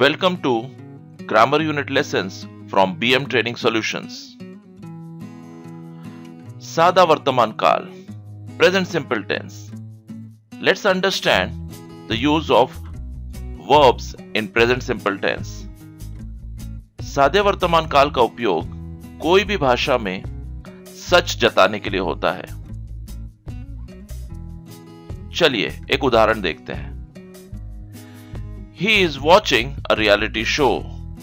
Welcome to Grammar Unit Lessons from BM Training Solutions. सादा वर्तमान काल, present simple tense. Let's understand the use of verbs in present simple tense. सादे वर्तमान काल का उपयोग कोई भी भाषा में सच जताने के लिए होता है। चलिए एक उदाहरण देखते हैं। He is watching a reality show.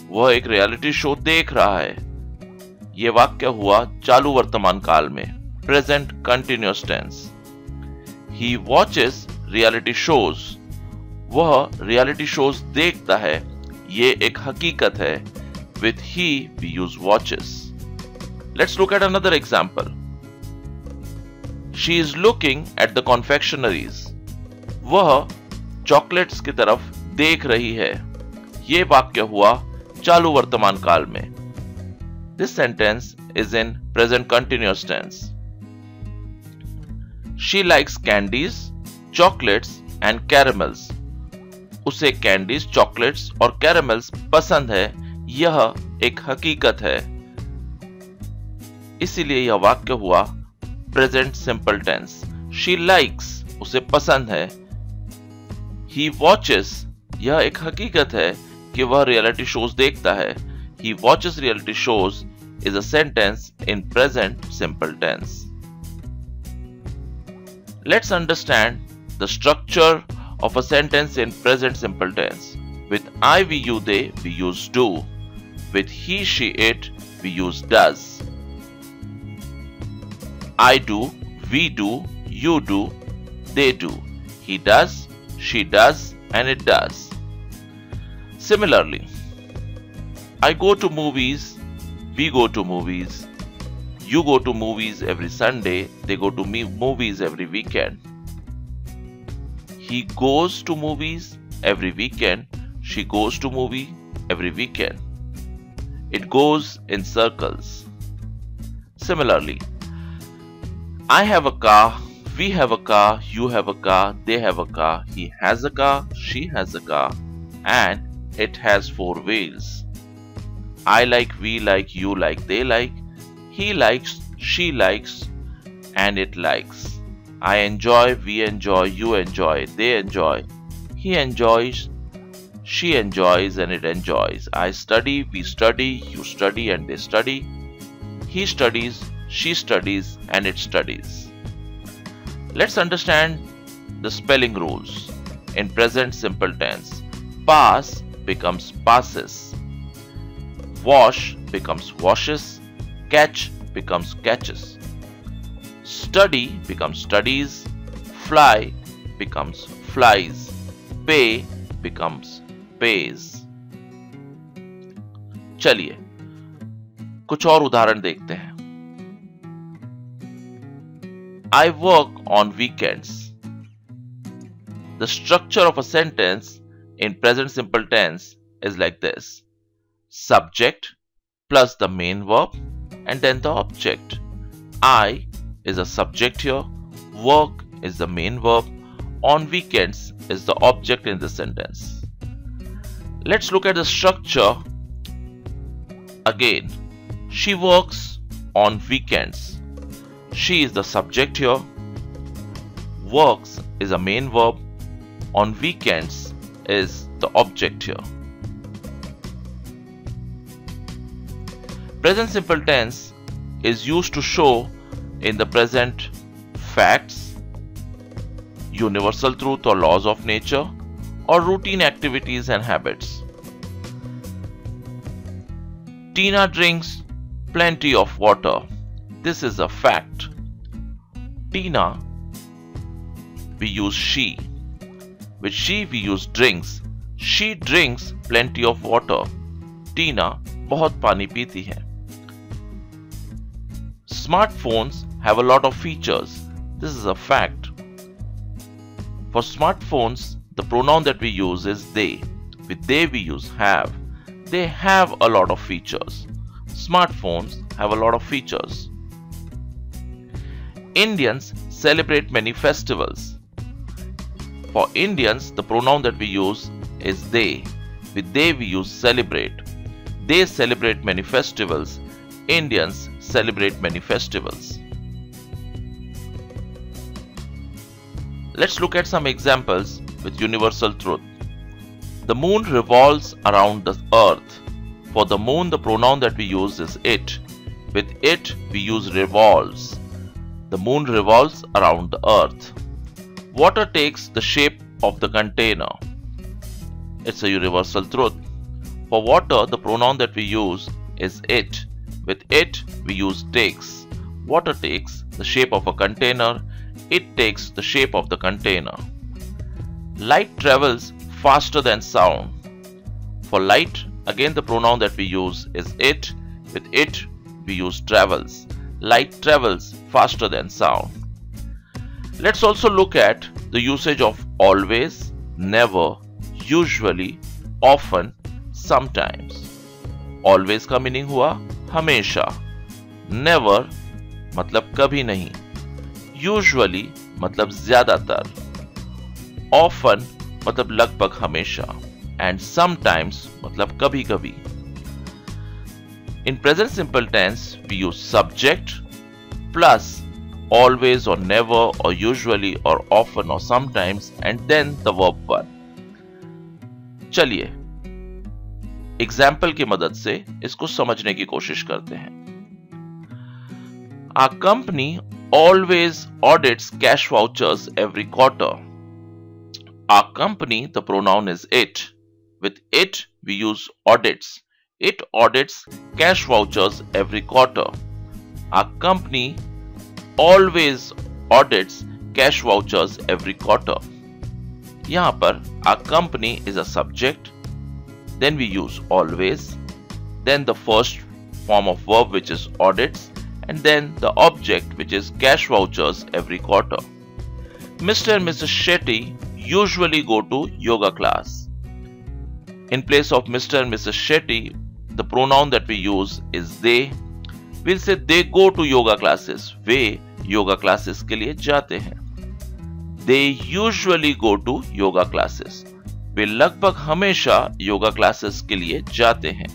वह एक रियलिटी शो देख रहा है। यह वाक्य हुआ चालू वर्तमान काल में, present continuous tense. He watches reality shows. वह रियलिटी शोज देखता है। यह एक हकीकत है। With he we use watches. Let's look at another example. She is looking at the confectionaries. वह चॉकलेट्स की तरफ देख रही है। यह वाक्य हुआ चालू वर्तमान काल में। This sentence is in present continuous tense. She likes candies, chocolates and caramels. उसे कैंडीज, चॉकलेट्स और कैरमल्स पसंद है। यह एक हकीकत है। इसीलिए यह वाक्य हुआ present simple tense. She likes, उसे पसंद है। He watches, यह एक हकीकत है कि वह रियलिटी शोज देखता है। He watches reality shows is a sentence in present simple tense. Let's understand the structure of a sentence in present simple tense. With I, we, you, they, we use do. With he, she, it, we use does. I do, we do, you do, they do. He does, she does, and it does. Similarly, I go to movies, we go to movies, you go to movies every Sunday, they go to movies every weekend. He goes to movies every weekend, she goes to movie every weekend. It goes in circles. Similarly, I have a car, we have a car, you have a car, they have a car, he has a car, she has a car, and it has 4 wheels. I like, we like, you like, they like, he likes, she likes, and it likes. I enjoy, we enjoy, you enjoy, they enjoy, he enjoys, she enjoys, and it enjoys. I study, we study, you study, and they study. He studies, she studies, and it studies. Let's understand the spelling rules in present simple tense. Pass becomes passes. Wash becomes washes. Catch becomes catches. Study becomes studies. Fly becomes flies. Pay becomes pays. चलिए कुछ और उदाहरण देखते हैं। I work on weekends. The structure of a sentence in present simple tense is like this. Subject plus the main verb and then the object. I is a subject here. Work is the main verb. On weekends is the object in the sentence. Let's look at the structure again. She works on weekends. She is the subject here. Works is a main verb. On weekends is the object here. Present simple tense is used to show in the present facts, universal truth or laws of nature, or routine activities and habits. Tina drinks plenty of water. This is a fact. Tina, we use she. With she we use drinks. She drinks plenty of water. Tina बहुत पानी पीती है. Smartphones have a lot of features. This is a fact. For smartphones, the pronoun that we use is they. With they we use have. They have a lot of features. Smartphones have a lot of features. Indians celebrate many festivals. For Indians, the pronoun that we use is they. With they we use celebrate. They celebrate many festivals. Indians celebrate many festivals. Let's look at some examples with universal truth. The moon revolves around the earth. For the moon, the pronoun that we use is it. With it, we use revolves. The moon revolves around the earth. Water takes the shape of the container. It's a universal truth. For water, the pronoun that we use is it. With it, we use takes. Water takes the shape of a container. It takes the shape of the container. Light travels faster than sound. For light, again the pronoun that we use is it. With it, we use travels. Light travels faster than sound. Let's also look at the usage of always, never, usually, often, sometimes. Always का meaning हुआ हमेशा. Never मतलब कभी नहीं. Usually मतलब ज्यादातर. Often मतलब लगभग हमेशा. And sometimes मतलब कभी कभी. In present simple tense, we use subject plus always or never or usually or often or sometimes and then the verb one. चलिए एग्जाम्पल की मदद से इसको समझने की कोशिश करते हैं. Our company always audits cash vouchers every quarter. Our company, the pronoun is it. With it, we use audits. It audits cash vouchers every quarter. Our company always audits cash vouchers every quarter. यहाँ पर our company is a subject. Then we use always. Then the first form of verb which is audits. And then the object which is cash vouchers every quarter. Mr. and Mrs. Shetty usually go to yoga class. In place of Mr. and Mrs. Shetty, the pronoun that we use is they. We'll say they go to yoga classes. Way yoga classes के लिए जाते हैं. They usually go to yoga classes. वे लगभग हमेशा yoga classes के लिए जाते हैं.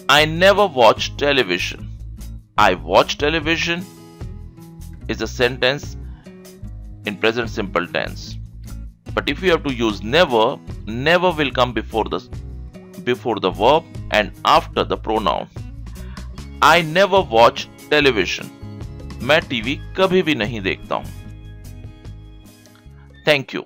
I never watch television. I watch television is a sentence in present simple tense. But if you have to use never, never will come before the verb and after the pronoun. I never watch television. मैं TV कभी भी नहीं देखता हूं. Thank you.